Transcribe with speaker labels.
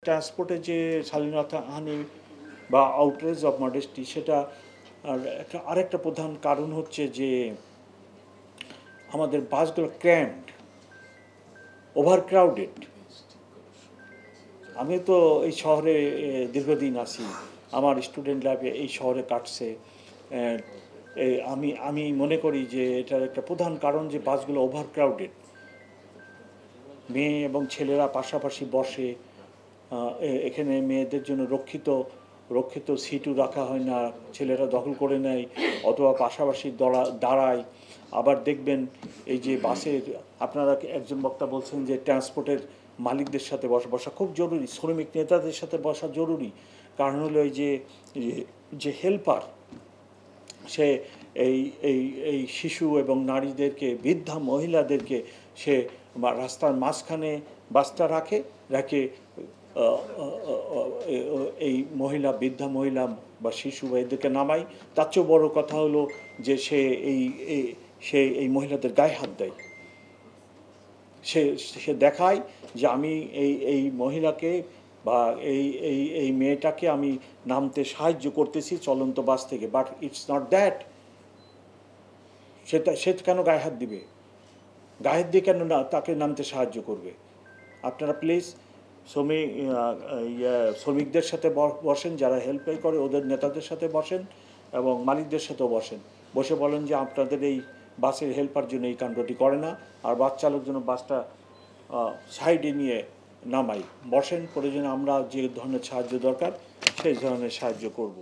Speaker 1: ট্রান্সপোর্টে যে শালীনতা হানি বা আউটরেজ অফ মডেস্টি, সেটা আরেকটা প্রধান কারণ হচ্ছে যে আমাদের বাসগুলো ক্র্যাম্পড, ওভারক্রাউডেড। আমি তো এই শহরে দীর্ঘদিন আছি, আমার স্টুডেন্ট লাইফে এই শহরে কাটছে। আমি মনে করি যে এটার একটা প্রধান কারণ যে বাসগুলো ওভারক্রাউডেড। মেয়ে এবং ছেলেরা পাশাপাশি বসে, এখানে মেয়েদের জন্য রক্ষিত সিটও রাখা হয় না, ছেলেরা দখল করে নেয় অথবা পাশাপাশি দাঁড়ায়। আবার দেখবেন এই যে বাসের, আপনারা একজন বক্তা বলছেন যে ট্রান্সপোর্টের মালিকদের সাথে বসা খুব জরুরি, শ্রমিক নেতাদের সাথে বসা জরুরি। কারণ হলো এই যে হেল্পার, সে এই এই এই শিশু এবং নারীদেরকে, বৃদ্ধা মহিলাদেরকে সে রাস্তার মাঝখানে বাসটা রেখে এই বৃদ্ধা মহিলা বা শিশু বা এদেরকে নামাই। তার চেয়েও বড় কথা হলো যে সে এই মহিলাদের গায়ে হাত দেয়। সে দেখায় যে আমি এই মহিলাকে বা এই মেয়েটাকে আমি নামতে সাহায্য করতেছি চলন্ত বাস থেকে, বাট ইটস নট দ্যাট। সে কেন গায়ে হাত দিবে? গায়ে হাত দিয়ে কেন না তাকে নামতে সাহায্য করবে? আপনারা প্লিজ শ্রমিকদের সাথে বসেন, যারা হেল্প করে ওদের নেতাদের সাথে বসেন এবং মালিকদের সাথেও বসে বলেন যে আপনাদের এই বাসের হেল্পার জন্য এই কাণ্ডটি করে না, আর বাস চালক জন্য বাসটা সাইডে নিয়ে নামাই। বসেন, প্রয়োজনে আমরা যে ধরনের সাহায্য দরকার সেই ধরনের সাহায্য করব।